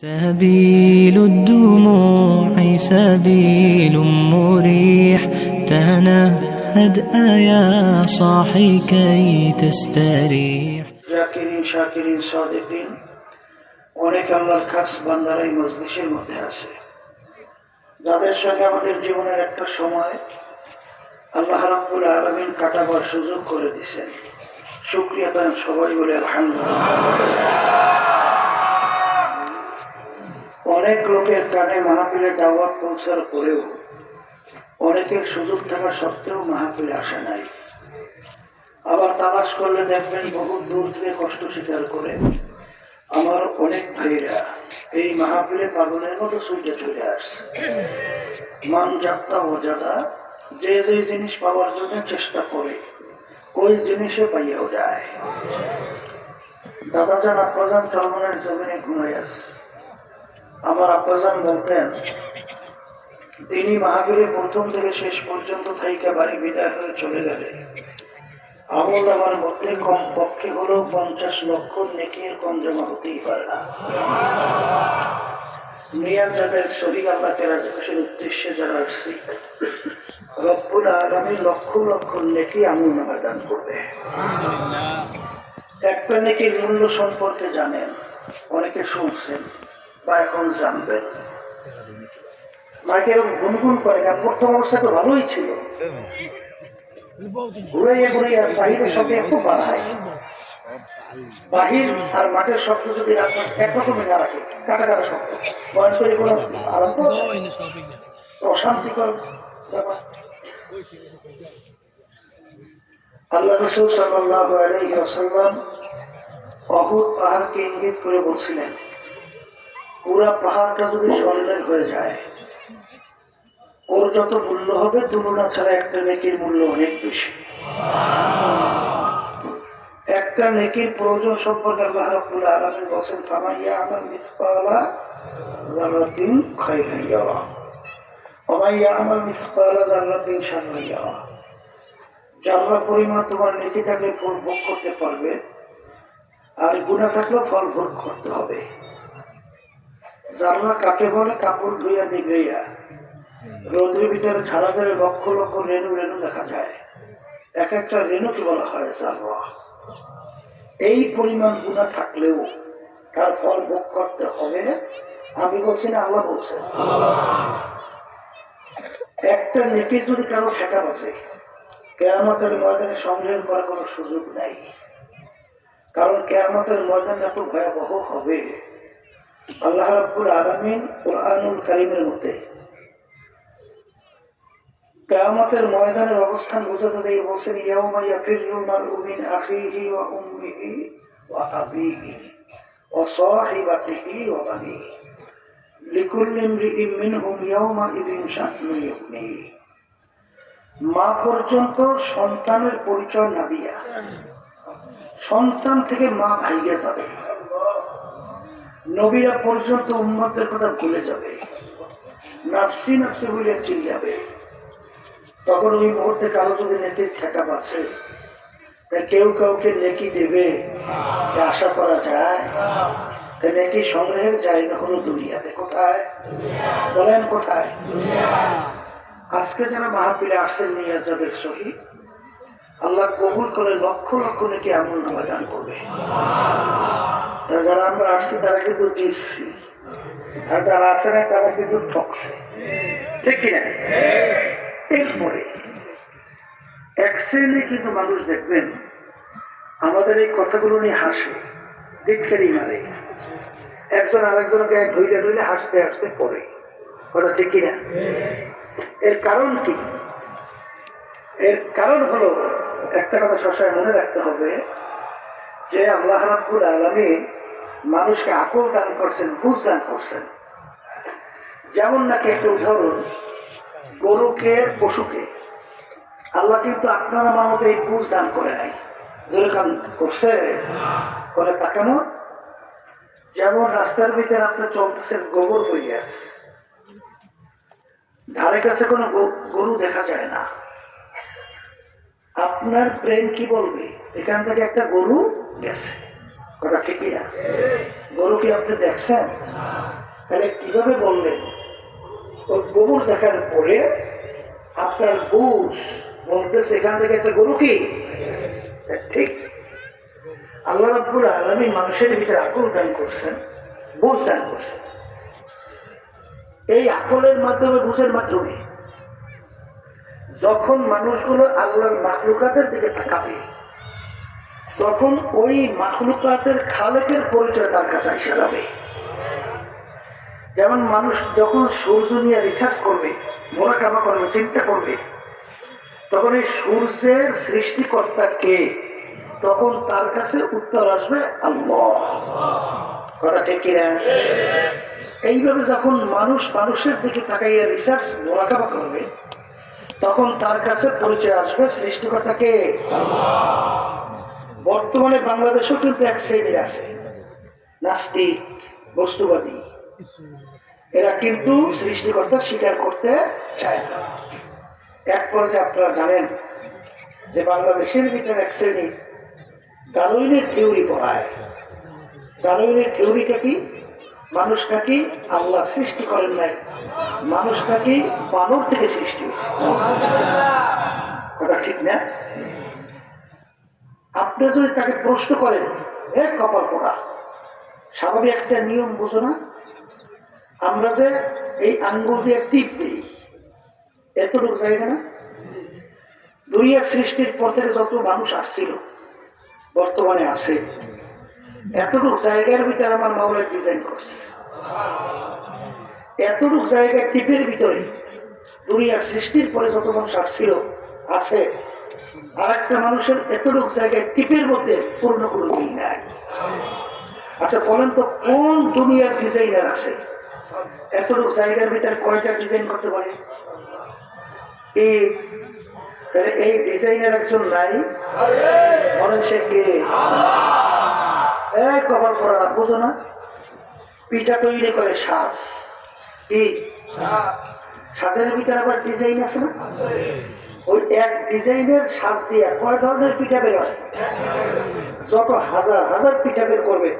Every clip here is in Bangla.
سبيل الدموع سبيل مريح تنهد يا صاحي كي تستريح জাকিরিন শাকিরিন সাদিকিন অনেক আল্লাহর খাস বান্দারা এই মজলিসের মধ্যে আছে, যাদের সঙ্গে আমাদের জীবনের একটা সময় আল্লাহ রাব্বুল আলামিন কাটাবার সুযোগ করে দিয়েছেন। শুকরিয়া তার সবাই বলে আলহামদুলিল্লাহ। অনেক লোকের কানে মাহফিলে দাওয়াত পৌঁছার পরেও অনেকের সুযোগ থাকা সত্ত্বেও মাহফিলে আসে নাই। আবার তালাশ করলে দেখবেন বহু দূর থেকে কষ্ট স্বীকার করে আমার অনেক ভাইরা এই মাহফিলে পাগলের মতো ছুটে চলে আসছে। মান যাত্রা মর্যাদা যে যে জিনিস পাওয়ার জন্য চেষ্টা করে ওই জিনিসে পাইয়াও যায়। দাদাজান আব্বাজান চরমনের জমিনে ঘুমাই আসছে। আমার আব্বাজান বলতেন, তিনি মাহফিলে প্রথম থেকে শেষ পর্যন্ত থাইকা বাড়ি বিদায় হয়ে চলে গেলে আমল আমার মধ্যে কম পক্ষে হলেও 50 লক্ষ নেকির কম জমা হতেই পারে না। নিয়াত যাদের শরীর আল্লাহ রাজকোষের উদ্দেশ্যে যারা আসছে, রব্বুল আলামিন লক্ষ লক্ষ নেকি আমল নামা দান করবে। একটা নেকির মূল্য সম্পর্কে জানেন, অনেকে শুনছেন বা এখন জানবেন। মাকে এরকম গুনগুন করে, প্রথম অবস্থা তো ভালোই ছিল, ঘুরাইয়া ঘুরাইয়া বাহিরের শব্দ এত বাড়ায়। বাহির আর মাঠের শব্দ যদি আপনার একরকমই না রাখে, কাটা কাটা শব্দ বয়ন করে কোনো আরম্ভ অশান্তিকর ব্যাপার। আল্লাহ রাসূল সাল্লাল্লাহু আলাইহি ওয়াসাল্লাম উহুদ পাহাড়কে ইঙ্গিত করে বলছিলেন, পুরা পাহাড়টা যদি স্বর্ণের হয়ে যায়, ওর যত মূল্য হবে তুলনা ছাড়া একটা নেকির মূল্য অনেক বেশি। একটা নেকির প্রয়োজন সম্পর্কে আল্লাহ রাব্বুল আলামিন বলেন, ফামান ইয়ামাল মিসকালা যাররাতিন খায়রান ইয়ারা ওয়া মান ইয়ামাল মিসকালা যাররাতিন শাররান ইয়ারা। যারা পরিমাণ তোমার নেকি থাকলে ফল ভোগ করতে পারবে, আর গুনাহ থাকলে ফল ভোগ করতে হবে। যারা কাকে বলে? কাপড় ধুইয়া নিগড়াইয়া রোদের ভিতরে ঝাড়া ধরে লক্ষ লক্ষ রেণু রেণু দেখা যায়, এক একটা রেণুকে বলা হয় জাররা। এই পরিমাণ গুনাহ থাকলেও তার ফল ভোগ করতে হবে। আমি বলছি না, আল্লাহ বলছেন। একটা নেকির যদি কারো ঠেকা বাজে, কিয়ামতের ময়দানে সংগ্রহ করার কোনো সুযোগ নাই। কারণ কিয়ামতের ময়দান এত ভয়াবহ হবে। আল্লাহ রাব্বুল আলামিন কুরআনুল কারীমের মধ্যে কিয়ামতের ময়দানের অবস্থান বোঝাতে গিয়ে বলেন, ইয়াউমা ইয়াফিরুল মারউ মিন আখিহি ওয়া উম্মিহি ওয়া আবিহি ওয়া সাহিবাতিহি ওয়া বানিহি লিকুল্লি ইমরিইন মিনহুম ইয়াউমা ইযিন শা'নুন ইউগনিহি। মা পর্যন্ত সন্তানের পরিচয় না দিয়া সন্তান থেকে মা ভাইগে যাবে। নবীরা পর্যন্ত উম্মতের কথা ভুলে যাবে, নাফসি নাফসি বলে চিল্লাবে। তখন ওই মুহূর্তে কারো যদি নেকির ঠেকা বাঁচে, কেউ কাউকে নেকি দেবে আশা করা যায়? নেকি সংগ্রহের জায়গা হলো দুনিয়াতে। কোথায় বলেন? কোথায়? আজকে যারা মাহফিলে আসছেন নিয়াত যাদের সহিত, আল্লাহ কবুল করে লক্ষ লক্ষ নেকি আমল নামা দান করবে। যারা আমরা আসছি তারা কিন্তু জিতছি, আর যারা আসে না তারা কিন্তু ঠকছে, ঠিক কিনা? এরপরে এক শ্রেণী কিন্তু মানুষ দেখবেন আমাদের এই কথাগুলো নিয়ে হাসে, দিককারি মারে, একজন আরেকজনকে ধৈর্য ধৈর্য হাসতে হাসতে পড়ে। কথা ঠিক কিনা? এর কারণ কি? এর কারণ হলো, একটা কথা সবসময় মনে রাখতে হবে যে আল্লাহ রাব্বুল আলামিন মানুষকে আকল দান করছেন, বুঝ দান করছেন। যেমন নাকি একটা উদাহরণ, গরুকে, পশুকে আল্লাহ কিন্তু আপনার আমার মতো এই বুঝ দান করে নাই। যেরকম করছে করে তা কেমন? যেমন রাস্তার ভিতরে আপনি চলতেছেন, গোবর বইয়ে আছে, ধারে কাছে কোনো গরু দেখা যায় না। আপনার ব্রেন কি বলবে? এখান থেকে একটা গরু গেছে, কথা ঠিকই না? গরু কি আপনি দেখছেন? তাহলে কিভাবে বললেন? ওই গোবর দেখার পরে আপনার বুঝ বলতেছে এখান থেকে একটা গরু কি ঠিক। আল্লাহ রাব্বুল আলামিন মানুষের ভিতরে আকল দান করছেন, বুঝ দান করছেন। এই আকলের মাধ্যমে, বুঝের মাধ্যমে যখন মানুষগুলো আল্লাহর মাখলুকাতের দিকে তাকাবে, তখন ওই মাখলুকাতের খালেকের পরিচয় তার কাছে এসে যাবে। যেমন মানুষ যখন সূর্য নিয়ে রিসার্চ করবে, মোরাকাবা করবে, চিন্তা করবে, তখন এই সূর্যের সৃষ্টিকর্তা কে, তখন তার কাছে উত্তর আসবে আল্লাহ। কথা ঠিক কিনা? এইভাবে যখন মানুষ মানুষের দিকে তাকাইয়া রিসার্চ মোরাকাবা করবে, তখন তার কাছে পরিচয় আসবে সৃষ্টিকর্তা কে। বর্তমানে বাংলাদেশেও কিন্তু এক শ্রেণীর আছে নাস্তিক, বস্তুবাদী। এরা কিন্তু সৃষ্টিকর্তা স্বীকার করতে চায় না। এক পর্যায়ে আপনারা জানেন যে বাংলাদেশের ভিতরে এক শ্রেণী ডারউইনের থিওরি পড়ায়। ডারউইনের থিওরিটা কি? মানুষ নাকি আল্লাহ সৃষ্টি করেন নাই, মানুষ নাকি বানর থেকে সৃষ্টি হয়েছে। কথা ঠিক না? আপনি যদি তাকে প্রশ্ন করেন, হে কপাল পোড়া, স্বাভাবিক একটা নিয়ম বুঝো না? আমরা যে এই আঙ্গুল দিয়ে টিপ দিই, এতটুকু জায়গা না? দুনিয়া সৃষ্টির পর থেকে যত মানুষ আসছিল, বর্তমানে আছে, এতটুকু জায়গার ভিতরে আমার মাওলা ডিজাইন করছে। এতটুকু জায়গায় টিপের ভিতরে দুনিয়া সৃষ্টির পরে যত মানুষ আসছিল, আছে। আর একটা মানুষের এতটুকু জায়গায় টিপের মধ্যে পূর্ণ কোনো দিন নাই। আচ্ছা বলেন তো, কোন দুনিয়ার ডিজাইনার আছে এতটুকু জায়গার ভিতরে কয়টা ডিজাইন করতে পারে? এই ডিজাইনার একজন নাই, বলেন সে কে? এই কপাল পড়া না, বুঝো না? পিঠা তৈরি করে সাজ, কি সাজের ভিতরে আবার ডিজাইন আছে না? ওই এক ডিজাইনের সাজ দিয়ে কয় ধরনের পিঠা বের হয়? যত হাজার হাজার পিঠা বের করবে,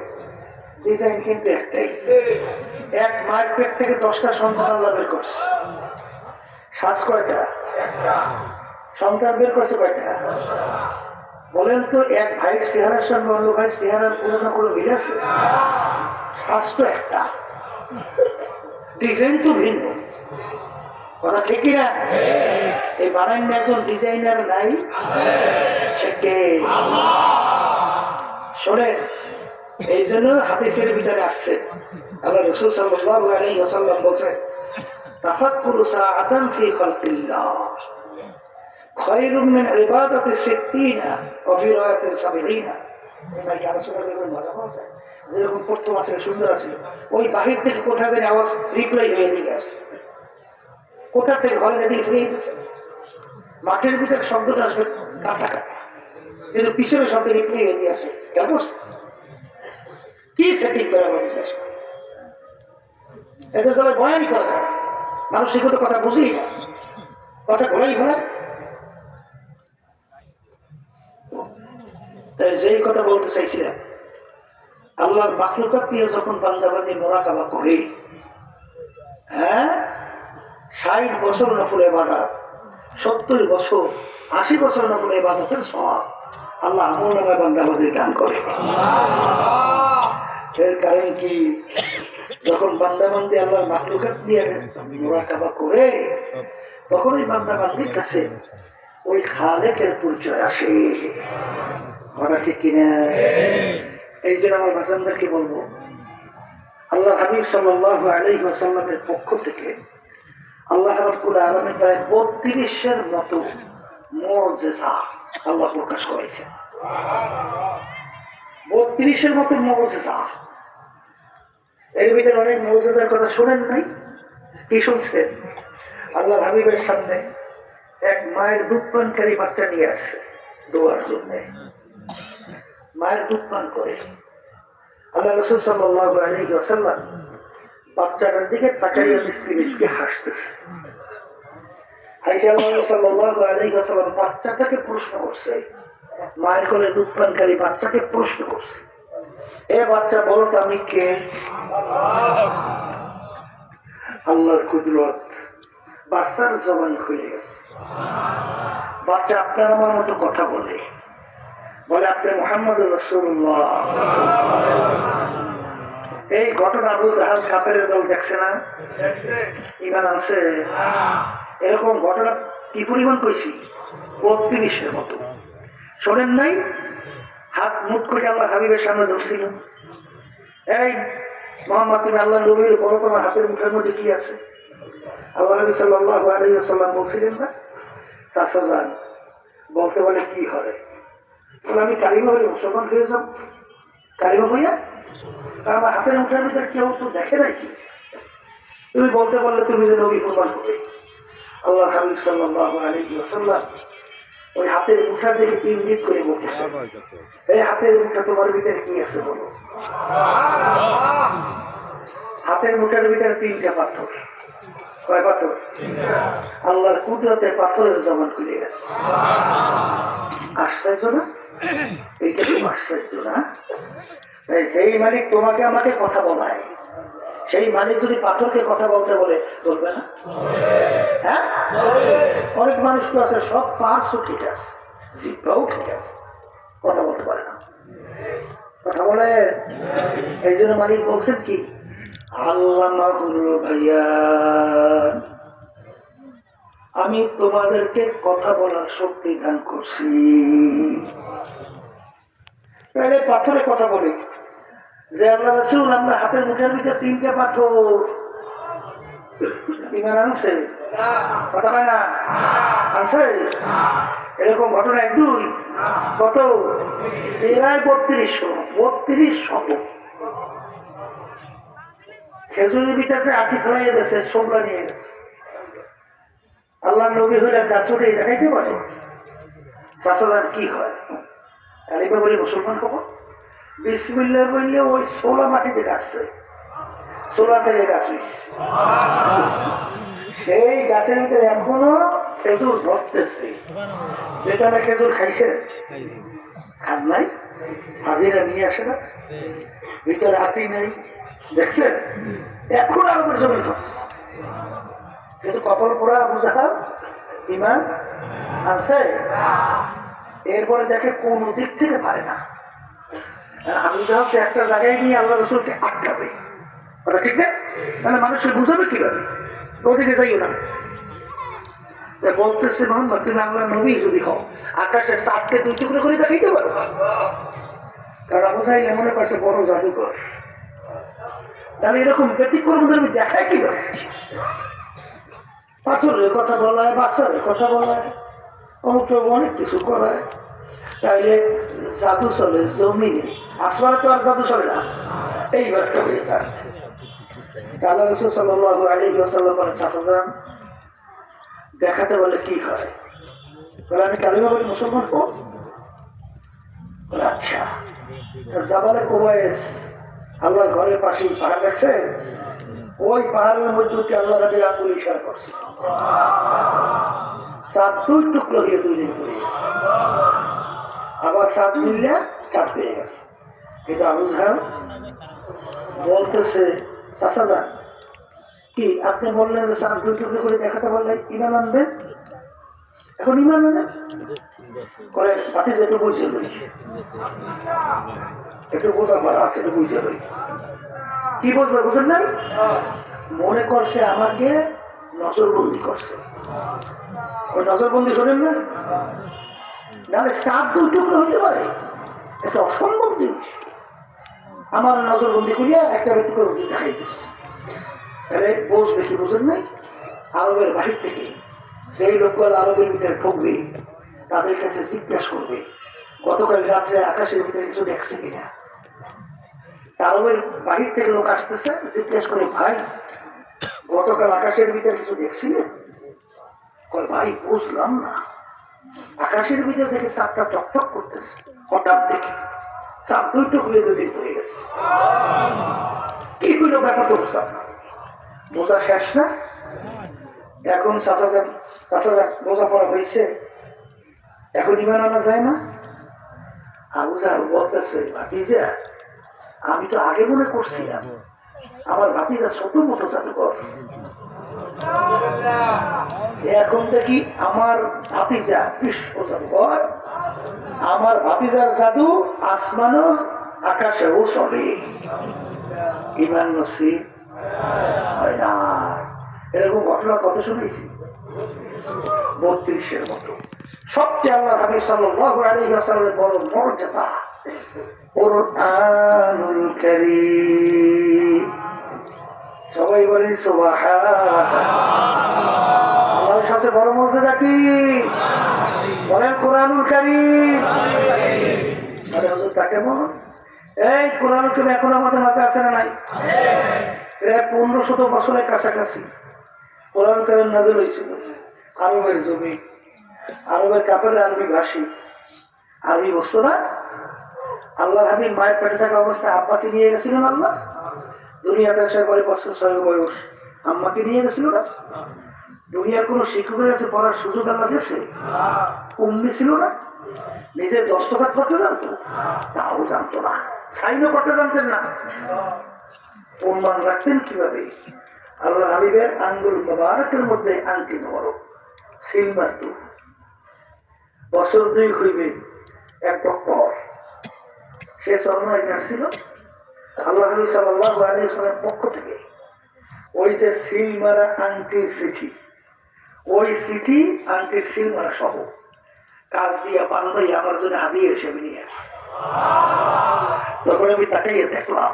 ডিজাইন কিন্তু একটাই। এক মায়ের পেট থেকে 10টা সন্তান আল্লাহ বের করছে, সাজ কয়টা? সন্তান বের করছে কয়টা? বলেন তো, এক ভাইয়ের চেহারার সঙ্গে অন্য ভাইয়ের চেহারার কোনো না কোনো মিল আছে? সাজ তো একটা, ডিজাইন তো ভিন্ন। কথা ঠিক না? এই বানাইন একজন ডিজাইনার নাই, সে কে? শোনেন, এই জন্য হাদিসের ভিতরে আসছে, আল্লাহ রাসূল সাল্লাল্লাহু আলাইহি ওয়াসাল্লাম বলেছেন, তাফাক্কুরু সাআতান ফি খালকিল্লাহ খায়রুম মিন ইবাদাতি 60 ওয়া ফি রায়াতিন 70। এটা কি আলোচনা করবেন? মজা পাওয়া যায়। যেরকম প্রথম আছে সুন্দর আছে, ওই বাহির থেকে কোথা থেকে আওয়াজ রিপ্লাই হয়ে দিকে আসে, কোথা থেকে ঘরে এদিকে ফিরে গেছে। মাঠের ভিতরে শব্দটা আসবে কাটা কাটা, কিন্তু পিছনে শব্দ রিপ্লাই হয়ে দিয়ে আসে। কেন কি সেটিং করা মানুষ আসে? এটা তাহলে বয়ান করা যায়, মানুষ সেগুলো কথা বুঝি না, কথা ঘোরাই ঘোরায়। যেই কথা বলতে চাইছিলাম, আল্লাহর মাখলুকাত নিয়ে যখন বান্দাবান্দি মোরাকাবা করে, হ্যাঁ, 60 বছর নফল ইবাদত, 70 বছর, 80 বছর নফল ইবাদতের সওয়াব আল্লাহ আমল নামায় বান্দাবান্দির দান করে। এর কারণ কি? যখন বান্দাবান্দি আল্লাহর মাখলুকাত নিয়ে মোরাকাবা করে, তখন ওই বান্দাবান্দির কাছে ওই খালেকের পরিচয় আসে। কথা ঠিক কিনা? এই জন্য আমার বাচ্চাদেরকে বলবো, আল্লাহ হাবিব সাল্লাল্লাহু আলাইহি ওয়াসাল্লামের পক্ষ থেকে আল্লাহ রাব্বুল আলামিন প্রায় 32-এর মতো মুজিজা আল্লাহ প্রকাশ করেছেন। 32-এর মতো মুজিজা। এর ভিতরে অনেক মুজিজার কথা শুনেন নাই? কি শুনছেন? আল্লাহ হাবিবের সামনে এক মায়ের দুধ পানকারী বাচ্চা নিয়ে আসছে দোয়ার জন্য। মায়ের দুধ পান করে আল্লাহ রাসূল সাল্লাল্লাহু আলাইহি ওয়াসাল্লাম বাচ্চাটার দিকে তাকাইয়া মিসকি মিসকি হাসতেছে। আয়েশা সাল্লাল্লাহু আলাইহি ওয়াসাল্লাম বাচ্চাটাকে প্রশ্ন করছে, মায়ের কোলে দুধ পানকারী বাচ্চাকে প্রশ্ন করছে, এ বাচ্চা বলো তো আমি কে? আল্লাহর কুদরত। বাচ্চার জবান খুলে গেছে। বাচ্চা আপনার আমার মতো কথা বলে আপনি মুহাম্মদ রাসূলুল্লাহ। এই ঘটনা আবু জাহাল কাফেরের দল দেখছে না? ঈমান আনছে? এরকম ঘটনা কি পরিমাণ কইছি? 32-এর মতো। শোনেন নাই? হাত মুঠ করে আল্লাহ হাবিবের সামনে ধরছিল, এই মুহাম্মদ তুমি আল্লাহ নবীর বলো তোমার হাতের মুঠের মধ্যে কি আছে? আল্লাহ নবী সাল্লাল্লাহু আলাইহি ওয়াসাল্লাম বলছিলেন না, চাচা যান বলতে বলে কি হয়? বলে আমি কালিমা বলে মুসলমান হয়ে যাব। কালিমা হইয়া আমার হাতের মুঠের ভিতরে কেউ তো দেখে নাই কি? তুমি বলতে বললে তুমি যে নবী প্রমাণ হবে। আল্লাহ হাবিব সাল্লাল্লাহু আলাইহি ওয়াসাল্লাম ওই হাতের মুঠা দেখে ইঙ্গিত করে বলতেছে, এই হাতের মুঠা তোমার ভিতরে কি আছে বলো? হাতের মুঠার ভিতরে 3টা পাথর। কয় পাথর? আল্লাহর কুদরতে পাথরের জবান খুলে গেছে। আশ্চর্য না? এইটা খুব আশ্চর্য না? সেই মালিক তোমাকে আমাকে কথা বলায়, সেই মালিক যদি পাথরকে কথা বলতে বলে, বলবে না? হ্যাঁ, অনেক মানুষ তো আছে সব পার্টসও ঠিক আছে, জিহ্বাও ঠিক আছে, কথা বলতে পারে না। কথা বলে। এই জন্য মালিক বলছেন কি, আল্লামাহুল বায়ান, আমি তোমাদেরকে কথা বলার শক্তি দান করছি। পাথরে কথা বলি যে আল্লাহ রাসূল আমরা হাতের মুঠের ভিতরে 3টা পাথর। ঈমান আনছে? কথা হয় না? আনছে? এরকম ঘটনা 1-2 কত? 3200 খেজুরের ভিতরে আঠি ফেলাইয়ে গেছে, সোমরা নিয়ে গেছে। আল্লাহ নবী হইলে গাছ উঠে দেখাইতে পারে? চাষাদার কি হয়? কালিমা বলে মুসলমান হবো? বিসমিল্লাহ বললে ওই সোলা মাটিতে কাটছে, সোলা থেকে গাছ সেই গাছের ভিতরে এখনো খেজুর ধরতেছে। যেখানে খেজুর খাইছে খান নাই, হাজিরা নিয়ে আসে না, ভিতরে আটি নেই, দেখছেন? এখন আরবের জমি ধরছে, কিন্তু কপাল পোড়া আবু জাহাল ঈমান আনছে। এরপরে দেখে কোন দিক থেকে পারে না। আবু জাহালকে একটা জায়গায় নিয়ে আল্লাহ রাসূলকে আটকাবে, কথা ঠিক না? মানে মানুষকে বুঝাবে কিভাবে, ওদিকে যাইও না। বলতেছে মোহাম্মদ তুমি আল্লাহ নবী যদি হও, আকাশের চাঁদকে 2 টুকরো করে দেখাইতে পারো? কারণ আবু জাহেল মনে করছে বড় জাদুকর, তাহলে এরকম ব্যতিক্রম আমি দেখাই কিভাবে? পাথরের কথা বলায়, বাচ্চাদের কথা বলায়, অমুক অনেক কিছু করায়। তাইলে জাদু চলে জমিনে, আসমানে তো আর জাদু চলে না। এইবার হয়ে যাচ্ছে। আল্লাহ রাসূল সাল্লাল্লাহু আলাইহি ওয়াসাল্লাম বলেন, চাচাজান দেখাতে বলে কি হয়? বলে আমি কালিমা বলে মুসলমান হব। বলে আচ্ছা। জাবালে কুবাইস আল্লাহর ঘরের পাশে পাহাড় দেখছে, ওই পাহাড়ের মধ্যে আল্লাহ রাবের আঙ্গুল ইশারা করছে, চাঁদ 2 টুকরো হয়ে 2 দিন পড়ে গেছে। আবার চাঁদ মিললে চাঁদ পেয়ে গেছে। কিন্তু আবু জাহেল বলতেছে, চাচাজান কি আপনি বললেন যে চাঁদ 2 টুকরো করে দেখাতে বললে ঈমান আনবেন, এখন ঈমান আনেন করে বাতি যেটু বুঝে লই, একটু বোঝা করা আছে, একটু বুঝে লই। কি বুঝবে? বুঝেন নাই? মনে করছে আমাকে নজরবন্দি করছে। ওই নজরবন্দি শোনেন না? নাহলে চাঁদ 2 টুকরো হইতে পারে, এটা অসম্ভব জিনিস। আমার নজরবন্দি করিয়া একটা ব্যক্তি করে দেখাই দিচ্ছে। তাহলে বুঝবে কি? বুঝেন নাই? আরবের বাহির থেকে যেই লোকগুলো আরবের ভিতরে ঢুকবে তাদের কাছে জিজ্ঞাসা করবে গতকাল রাত্রে আকাশের ভিতরে কিছু দেখছে কিনা। আরবের বাহির থেকে লোক আসতেছে, জিজ্ঞাসা করে ভাই গতকাল আকাশের ভিতরে কিছু দেখছিলেন? ভাই বুঝলাম না, আকাশের ভিতরে থেকে চাঁদটা চকচক করতেছে, হঠাৎ দেখি চাঁদ 2 টুকরো দুদিন পড়ে গেছে। কি হইল ব্যাপার তো বুঝলাম না। বোঝা শেষ না? এখন চাচাজান বোঝাপড়া হয়েছে, এখন ঈমান আনা যায় না? আবু জাহেল বলতেছে, ভাতিজা আমি তো আগে মনে করছিলাম আমার ভাতিজা ছোট মোটো জাদুঘর, এখন দেখি আমার ভাতিজা বিশ্ব জাদুঘর। আমার ভাতিজার জাদু আসমানও আকাশেও চলে। ইমান নসিব হয় না। এরকম ঘটনা কত শুনেছি, 32-এর মতো। সবচেয়ে আল্লাহ হাবিব সাল্লাল্লাহু আলাইহি ওয়াসাল্লামের বড় মর্যাদা কুরআনুল কারীম। সবাই বলি সুবহানাল্লাহ। আল্লাহর সাথে বড় মর্যাদা কি বলেন? কুরআনুল কারীম। আরে হুজুর তা কেমন? এই কুরআনুল কারীম এখন আমাদের মাঝে আছে না নাই? প্রায় 1500 বছরের কাছাকাছি কুরআনুল কারীম নাযিল হয়েছিল। আরবের জমি, আরবের কাপড়ে আরবি ভাষী, আরবি বস্তু না। আল্লাহর হাবিব মায়ের পেটে থাকা অবস্থায় আব্বাকে নিয়ে গেছিলেন আল্লাহ। দুনিয়াতে আসার পরে 5 বছর বয়স আম্মাকে নিয়ে গেছিল না। দুনিয়ার কোন শিক্ষকের কাছে পড়ার সুযোগ আল্লাহ দিয়েছে? উম্মি ছিল না? নিজের দস্তখত করতে জানতো? তাও জানতো না। সাইনও করতে জানতেন না। প্রমাণ রাখতেন কিভাবে? আল্লাহ হাবিবের আঙ্গুল মোবারকের মধ্যে আংটি মোবারক সিল মারত। বছর 2 হইবে এক পর সে চরমায় যাচ্ছিল। আল্লাহ হাবিব সাল্লাল্লাহু আলাইহি ওয়াসাল্লামের পক্ষ থেকে ওই যে সিল মারা আংটির চিঠি, ওই চিঠি আংটির সিল মারা সহ কাজ দিয়া বান্ধাই আমার জন্য আদি হিসেবে নিয়ে আসে। তখন আমি তাকাইয়ে দেখলাম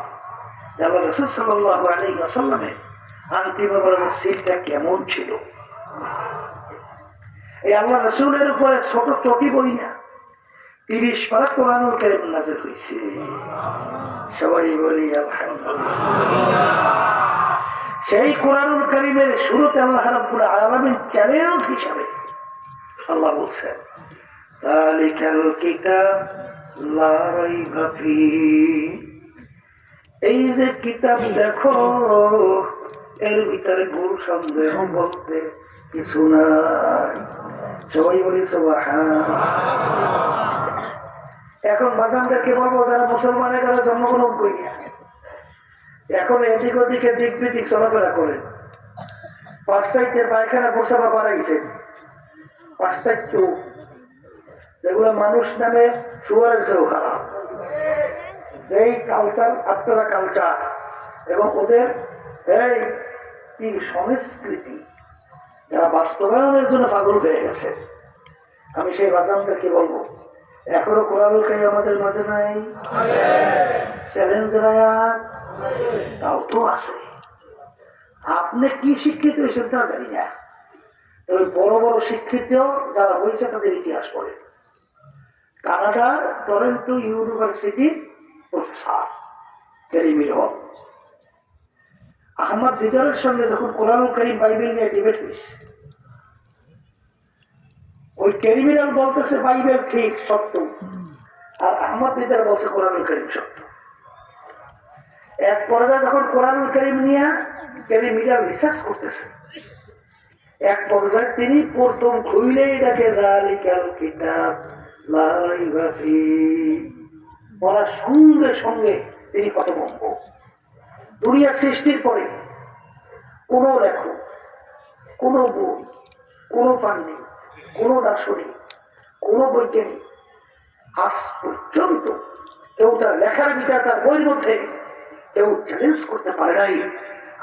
যে আল্লাহ রাসূল সাল্লাল্লাহু আলাইহি ওয়াসাল্লামের আংটি মোবারকের সিলটা কেমন ছিল। এই আল্লাহ রাসূলের উপরে ছোট চটি বই না, 30 পারা কুরআনুল কারীম নাযিল হয়েছে। সবাই বলি আলহামদুলিল্লাহ। সেই কুরআনুল কারীমের শুরুতে আল্লাহ রাব্বুল আলামিন চ্যালেঞ্জ হিসাবে আল্লাহ বলছেন, যালিকাল কিতাব লা রাইবা ফীহি। এই যে কিতাব দেখো, এর ভিতরে ভুল সন্দেহ বলতে কিছু নাই। সবাই বলি সুবহানাল্লাহ। এখন বাজানদেরকে বলবো যারা মুসলমানের ঘরে জন্মগ্রহণ করি না, এখন এদিক ওদিকে দিক বিদিক চলাফেরা করেন, পাশ্চাত্যের পায়খানা পোশাবা বাড়াইছে, পাশ্চাত্য যেগুলো মানুষ নামে শুয়ারের চেয়েও খারাপ, এই কালচার আপনারা কালচার এবং ওদের এই সংস্কৃতি যারা বাস্তবায়নের জন্য পাগল হয়ে গেছে, আমি সেই বাজানদেরকে বলবো এখনো কোরআনুল কারীম আমাদের মাঝে নাই? চ্যালেঞ্জের আয়াত তাও তো আছে। আপনি কি শিক্ষিত হয়েছেন তা জানি না, তবে বড় বড় শিক্ষিত যারা হয়েছে তাদের ইতিহাস পড়ে। কানাডার টরন্টো ইউনিভার্সিটির প্রফেসর টেরিমির হক আহমদ দিদারের সঙ্গে যখন কোরআনুল কারীম বাইবেল নিয়ে ডিবেট হয়েছে, ওই টেরিমিনাল বলতেছে বাইবেল ঠিক সত্য, আর আহমদ দিদার বলছে কোরআনুল কারীম সত্য। এক পর্যায়ে যখন কোরআনুল কারীম নিয়ে টেরিমিনাল রিসার্চ করতেছে, এক পর্যায়ে তিনি প্রথম খুইলেই দেখে যালিকাল কিতাব লা রাইবা ফীহি, পড়ার সঙ্গে সঙ্গে তিনি হতভম্ব। দুনিয়া সৃষ্টির পরে কোন লেখক, কোন বই, কোন পান্ডিত, কোন দার্শনিক, কোন বৈজ্ঞানিক আজ পর্যন্ত কেউ তার লেখার ভিতরে তার বইয়ের মধ্যে কেউ চ্যালেঞ্জ করতে পারে নাই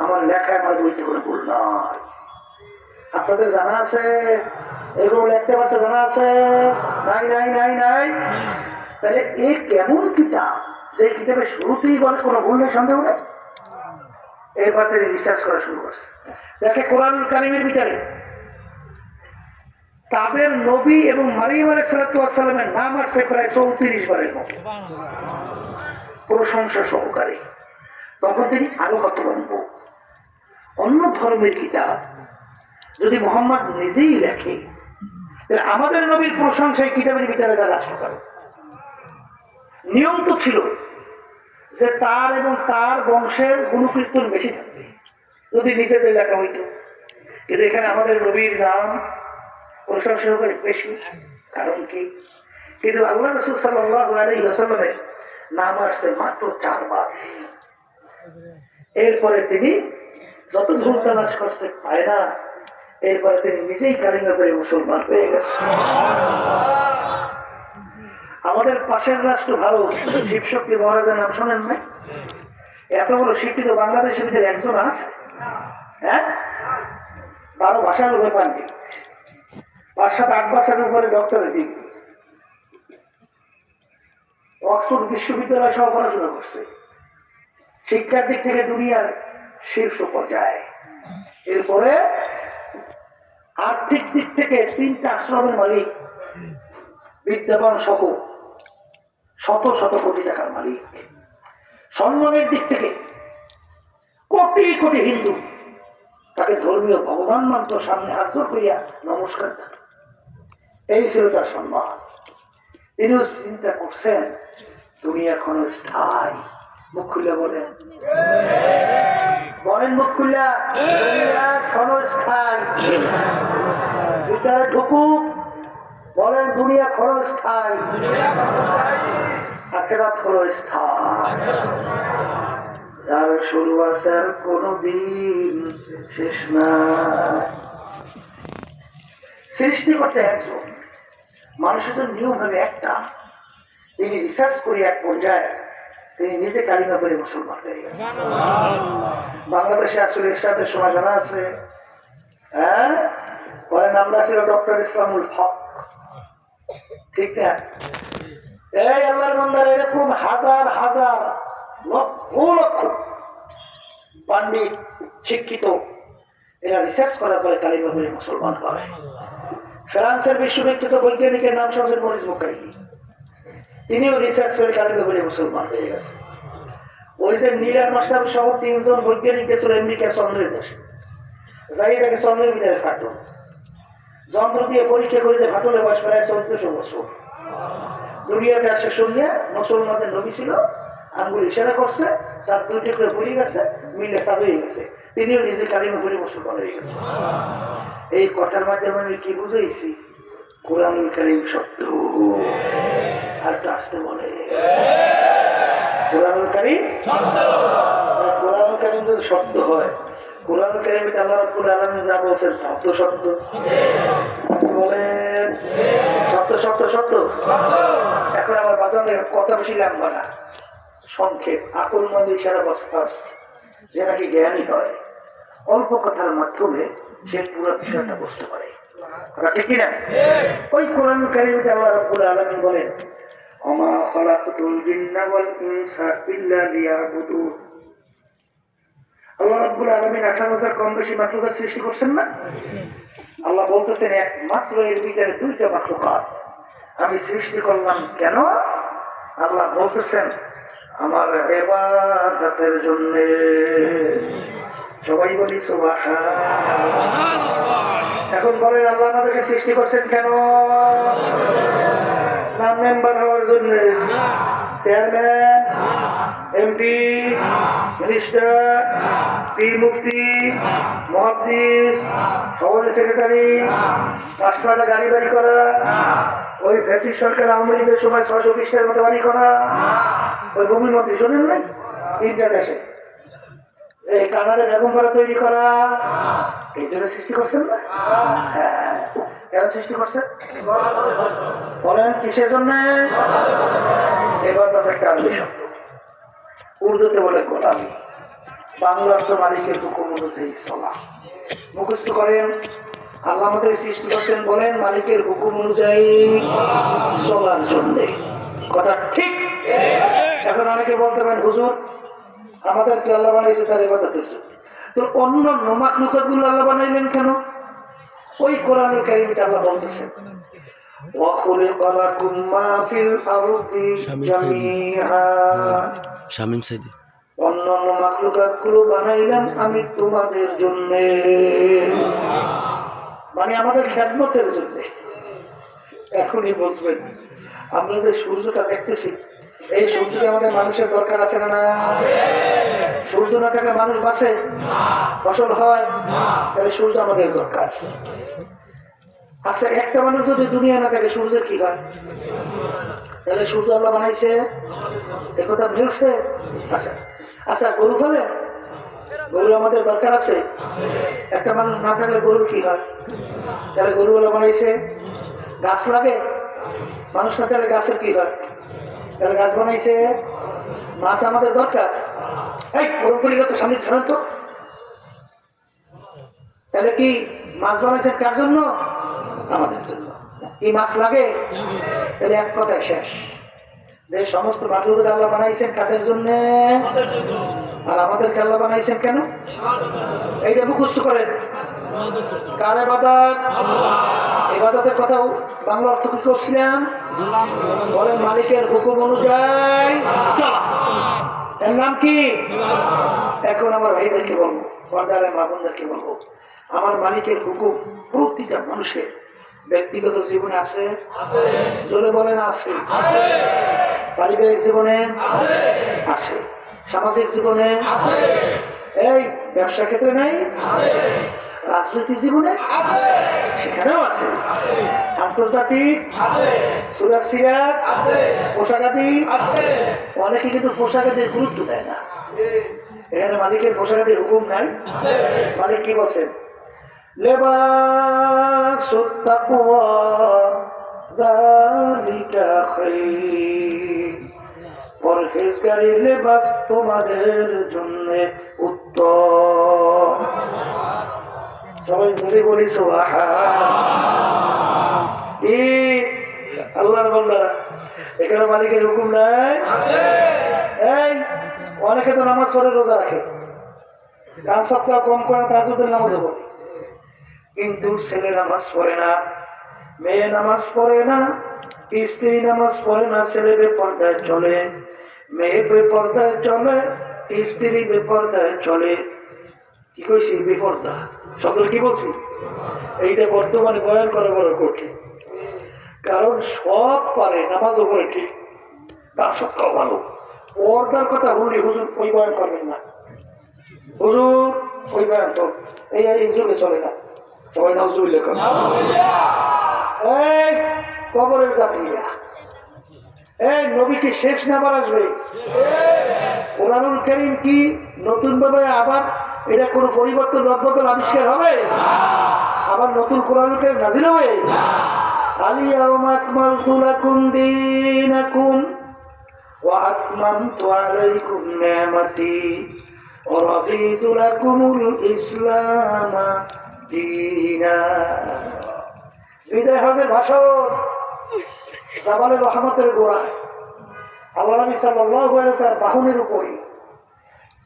আমার লেখায় আমার বইতে কোনো ভুল নয়। আপনাদের জানা আছে? এগুলো লিখতে পারছে? জানা আছে? নাই নাই নাই নাই। তাহলে এই কেমন কিতাব যে কিতাবের শুরুতেই বলে কোনো ভুল নেই, সন্দেহ নেই? এরপর তিনি রিসার্চ করা শুরু করছে। দেখে কোরআনুল কারীমের ভিতরে তাদের নবী এবং মারিয়াম আলাইহিস সালামের নাম আসছে প্রায় 34 বারের মতো, প্রশংসা সহকারে। তখন তিনি আরো হতভম্ব, অন্য ধর্মের কিতাব যদি মোহাম্মদ নিজেই লেখে, তাহলে আমাদের নবীর প্রশংসায় কিতাবের ভিতরে তারা আসতে পারে। নিয়ম তো ছিল যে তার এবং তার বংশের গুণকীর্তন বেশি থাকবে যদি নিজেদের লেখা হইত, কিন্তু এখানে আমাদের নবীর নাম প্রশংসা করে বেশি। কারণ কি? কিন্তু আল্লাহ রাসূল সাল্লাল্লাহু আলাইহি ওয়াসাল্লামের নাম আসছে মাত্র 4 বার। এরপরে তিনি যত ভুল তালাশ করছে পায় না, এরপরে তিনি নিজেই কালিমা পড়ে মুসলমান হয়ে গেছে। আমাদের পাশের রাষ্ট্র ভারত, শিবশক্তি মহারাজের নাম শোনেন না? এত বড় শিক্ষিত বাংলাদেশের ভিতরে একজন আছে, হ্যাঁ, 12 ভাষার উপরে পান্ডিত, 5-7-8 বছরের উপরে ডক্টরের ডিগ্রি, অক্সফোর্ড বিশ্ববিদ্যালয় সহ পড়াশোনা করছে, শিক্ষার দিক থেকে দুনিয়ার শীর্ষ পর্যায়ে। এরপরে আর্থিক দিক থেকে 3টা আশ্রমের মালিক, বিদ্যাবান সহ শত শত কোটি টাকার মালিক। সম্মানের দিক থেকে কোটি কোটি হিন্দু তাকে ধর্মীয় ভগবান মানত, সামনে হাত জোড় করিয়া নমস্কার থাকে। এই ছিল তার সম্মান। তিনিও চিন্তা করছেন দুনিয়া এখনো স্থায়ী। মুখ খুলে বলেন, বলেন মুখ খুলে, দুনিয়া এখনো স্থায়ী। ভিতরে ঢুকুক, বলেন দুনিয়া ক্ষণস্থায়ী, আখিরাত ক্ষণস্থায়ী। যার শুরু আছে আর কোনদিন শেষ না। সৃষ্টি করতে একজন, মানুষের নিয়ম হবে একটা। তিনি রিসার্চ করে এক পর্যায়ে তিনি নিজে কালিমা পড়ে মুসলমান হয়ে গেলেন। বাংলাদেশে আসলে এরশাদের সময় জানা আছে, হ্যাঁ, পরে নামটা ছিল ডক্টর ইসলামুল হক, ঠিক না? এই আল্লাহর বান্দার এরকম হাজার হাজার লক্ষ লক্ষ পান্ডিত শিক্ষিত, এরা রিসার্চ করার পরে কালিমা পড়ে মুসলমান হয়। ফ্রান্সের বিশ্ববিখ্যাত বৈজ্ঞানিকের নাম সবচেয়ে মরিস মুখার্জি, তিনিও রিসার্চ করে কালিমা পড়ে মুসলমান হয়ে গেছে। ওই যে নীলার মাস্টার সহ 3 জন বৈজ্ঞানিক গেছিল আমেরিকা চন্দ্রের দেশে, যাই তাকে চন্দ্রের ভিতরে ফাটল, যন্ত্র দিয়ে পরীক্ষা করে যে ফাটলে বয়স প্রায় 1400 বছর। দুনিয়াতে আসে শুনিয়া মুসলমানদের নবী ছিল, আঙ্গুল ইশারা করছে, 7 2 করে পড়ে গেছে, মিলে সাদ হয়ে গেছে। তিনিও নিজে কালিমা পড়ে মুসলমান হয়ে গেছে। এই কথার মাধ্যমে আমি কি বুঝাইছি? কোরআনুল কারীম সত্য। আর আসতে বলে কোরআনুল কারীম সত্য। কোরআনুল কারীম যদি সত্য হয়, কোরআনুল কারীমে আল্লাহ রাব্বুল আলামিন যা বলেছেন সত্য সত্য বলেন, সত্য সত্য সত্য। এখন আমার বাজারের কথা বেশি লাগবে না, সংক্ষেপ আকল মন্দ ইশারা বস্তাস, যে নাকি জ্ঞানী হয়, অল্প কথার মাধ্যমে সে পুরো বিষয়টা বুঝতে পারে। ঠিক কিনা? ওই কোরআনুল কারীমে আল্লাহ রাব্বুল আলামিন বলেন, ওমা খালাকতুল জিন্না ওয়াল ইনসা ইল্লা লিয়াবুদুন। আল্লাহ রাব্বুল আলামিন 18,000 কম বেশি মাখলুকাত সৃষ্টি করছেন না? আল্লাহ বলতেছেন একমাত্র এর ভিতরে 2টা মাখলুকাত আমি সৃষ্টি করলাম। কেন? আল্লাহ বলতেছেন আমার ইবাদতের জন্য। সবাই বলি সুবহানাল্লাহ। এখন বলেন আল্লাহ আমাদেরকে সৃষ্টি করছেন কেন? নাম মেম্বার হওয়ার জন্য, চেয়ারম্যান, এমপি, মিনিস্টার, পীর মুফতি, মুহাদ্দিস, সভাপতি, সেক্রেটারি, 5টা গাড়ি বাড়ি করা, ওই ব্রিটিশ সরকার আওয়ামী লীগের সময় 620টার মতো বাড়ি করা, ওই ভূমি মন্ত্রী শোনেন নাই 3টা দেশে, এই কানাডা বেগম করা তৈরি করা, এই জন্য সৃষ্টি করছেন না? হ্যাঁ, কেন সৃষ্টি করছেন বলেন? কিসের জন্য? ইবাদত একটা আরবি শব্দ, উর্দুতে বলে গোলামি, বাংলার তো মালিকের হুকুম অনুযায়ী চলা। মুখস্থ করেন, আল্লাহ আমাদের সৃষ্টি করছেন বলেন মালিকের হুকুম অনুযায়ী চলার জন্য। কথা ঠিক? এখন অনেকে বলতে পারেন হুজুর আমাদেরকে আল্লাহ বানাইছে তার ইবাদতের জন্য, তো অন্য মাখলুকাত গুলো আল্লাহ বানাইলেন কেন? ওই কোরআনুল কারীমে আল্লাহ বলতেছেন وَخُلِقَ لَكُم مَّا فِي الْأَرْضِ جَمِيعًا। শামীম সাইদি, অন্যান্য মাখলুকাতগুলো বানাইলাম আমি তোমাদের জন্য, মানে আমাদের খেদমতের জন্য। এখনই বুঝবেন, আমরা যে সূর্যটা দেখতেছি, এই সূর্যটা আমাদের মানুষের দরকার আছে না? সূর্য না থাকলে মানুষ বাঁচে, ফসল হয়, তাহলে সূর্য আমাদের দরকার। আচ্ছা, একটা মানুষ যদি দুনিয়া না থাকে সূর্যের কি হয়? তাহলে সূর্য আল্লাহ বানাইছে, একথা মিলছে? আচ্ছা আচ্ছা, গরু ফেলে, গরু আমাদের দরকার আছে। একটা মানুষ না থাকলে গরুর কি হয়? তাহলে গরু আল্লাহ বানাইছে। গাছ লাগে, মানুষ না থাকলে গাছের কি হয়? তাহলে গাছ বানাইছে। মাছ আমাদের দরকার। এই গরুগুলি তো সামনে সাধারণত, তাহলে কি মাছ বানাইছেন কার জন্য? আমাদের জন্য। কি মাছ লাগে? তাহলে এক কথায় শেষ, যে সমস্ত মাঠগুলো আল্লাহ বানাইছেন কাদের জন্য? আর আমাদেরকে আল্লাহ বানাইছেন কেন? এইটা মুখস্থ করেন। কার ইবাদত? ইবাদতের কথা বাংলা অর্থ কি করছিলাম? বলেন মালিকের হুকুম অনুযায়ী চলা। এর নাম কি? এখন আমার ভাইদেরকে বলবো, পর্দারে মা বোনদেরকে বলবো, আমার মালিকের হুকুম প্রতিটা মানুষের ব্যক্তিগত জীবনে আছে। জোরে বলেন আছে। পারিবারিক জীবনে আছে, সামাজিক জীবনে এই ব্যবসা ক্ষেত্রে নাই, রাজনৈতিক জীবনে সেখানেও আছে, আন্তর্জাতিক সুরাসিরাত পোশাকাদি। অনেকে কিন্তু পোশাকাদের গুরুত্ব দেয় না। এখানে মালিকের পোশাকাদের হুকুম নাই। মালিক কি বলছেন? লিবাসুত তাকওয়া যালিকা খায়র, পরহেজগারি লেবাস তোমাদের জন্য উত্তম। সবাই যদি বলি সুবহানাল্লাহ। আল্লাহর বান্দারা, এখানে মালিকের হুকুম নাই। এই অনেকে তো নামাজ পড়ে, রোজা রাখে, দান সৎকার কম করে, তাহাজ্জুদের নামাজও পড়ে, কিন্তু ছেলে নামাজ পড়ে না, মেয়ে নামাজ পড়ে না, স্ত্রী নামাজ পড়ে না। ছেলে বেপরদায় চলে, মেয়ে বেপরদায় চলে, স্ত্রী বেপরদায় চলে। কি কইছি? বেপরদা শব্দ কি বলছি? এইটা বর্তমানে বয়ান করা বড় কঠিন, কারণ সব পারে, নামাজও পড়ে ঠিক, তা সবটাও ভালো। পর্দার কথা বললি হুজুর ওই বয়ান করবেন না, হুজুর ওই বয়ান তো এই যুগে চলে না। সবাই নাউজুবিল্লাহ করেন। এই কবরের যাত্রীরা, এই নবীকে শেষ না আবার আসবে? কোরআনুল কারীম কি নতুন ভাবে আবার এটা কোনো পরিবর্তন রদবদল আবিষ্কার হবে? আবার নতুন কোরআনুল কারীম নাযিল হবে? আল-ইয়াওমা আকমালতু লাকুম দীনাকুম ওয়া আতমামতু আলাইকুম নি'মাতি ওয়া রাদিতু লাকুমুল ইসলামা দীনা। বিদায় হজের ভাষণ জাবালে রহমতের গোড়ায় আল্লাহ নবী সাল্লাল্লাহু আলাইহি ওয়াসাল্লাম তার বাহনের উপরে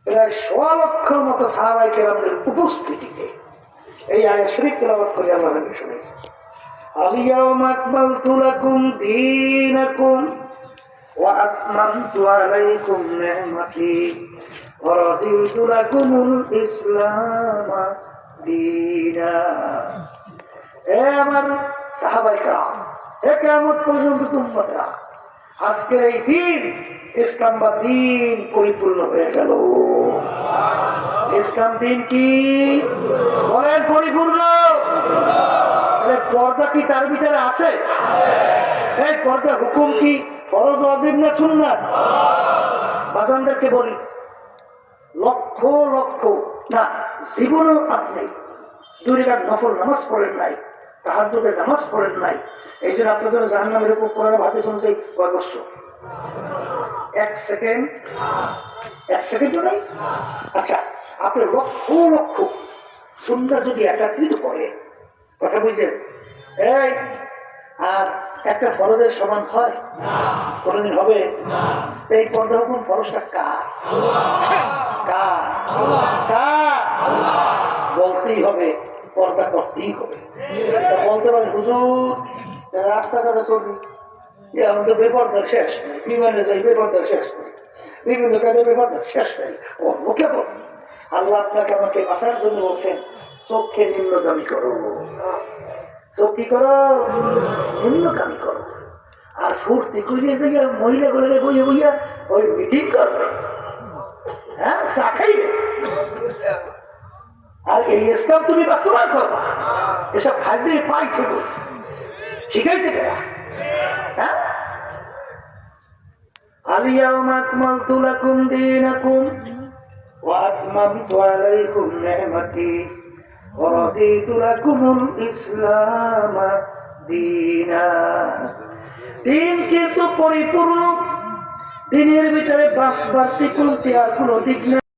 প্রায় 1.25 লক্ষের মতো সাহাবায়ে কেরামদের উপস্থিতিতে এই আয়াত শরীফ তেলাওয়াত করে আল্লাহ নবী শুনিয়েছেন, আল-ইয়াওমা আকমালতু লাকুম দীনাকুম ওয়া আতমামতু আলাইকুম নি'মাতি ওয়া রাদিতু লাকুমুল ইসলামা দীনা। এ আমার সাহাবায়ে কেরাম, এ কিয়ামত পর্যন্ত উম্মতরা, আজকের এই দিন ইসলাম বা দিন পরিপূর্ণ হয়ে গেল। ইসলাম দিন কি বলেন? পরিপূর্ণ। পর্দা কি তার ভিতরে আছে? এই পর্দা হুকুম কি ফরজ ওয়াজিব না সুন্নাত? বাজানদেরকে বলি, লক্ষ লক্ষ না জীবনেও আপনি 2 রাকাত নফল নামাজ পড়েন নাই, তাহাজ্জুদের নামাজ পড়েন নাই, এই জন্য আপনার জন্য জাহান্নামের উপর কোরআন হাদিস অনুযায়ী কয় বছর? 1 সেকেন্ডও নাই। আচ্ছা, আপনি লক্ষ লক্ষ সুন্নাত যদি একত্রিত করে, কথা বুঝছেন? এই আর একটা ফরজের সমান হয়? কোনদিন হবে? এই পর্দা হুকুম ফরজটা কার? বলতেই হবে, পর্দা করতেই হবে। বলতে পারে হুজুর রাস্তাঘাটে চলবি, আমাদের বেপরদার শেষ নেই, বিমানে যাই বেপরদার শেষ নেই, বিভিন্ন কাজে বেপরদার শেষ নেই, করবো কেবল। আল্লাহ আপনাকে আমাকে বাঁচার জন্য বলছেন, চোখকে নিম্নগামী করো। চোখ কি করো? নিম্নগামী করো। আর ফুর্তি করিয়ে দিয়ে মহিলা করে বইয়ে বইয়া ওই মিটিং করবে, হ্যাঁ চা খাইবে। আর আর এই ইসলাম তুমি বাস্তবায়ন করবা। এসব হাজির পাইছে শিখাইতে গেলা। হ্যাঁ, আলিয়াউমা আকমালতু লাকুম দীনাকুম ওয়া আতমামতু আলাইকুম নি'মাতি ওয়া রাদিতু লাকুমুল ইসলাম দীনা। দিন কিন্তু পরিপূর্ণ, দিনের ভিতরে বাড়তি কোনো দিক নেই।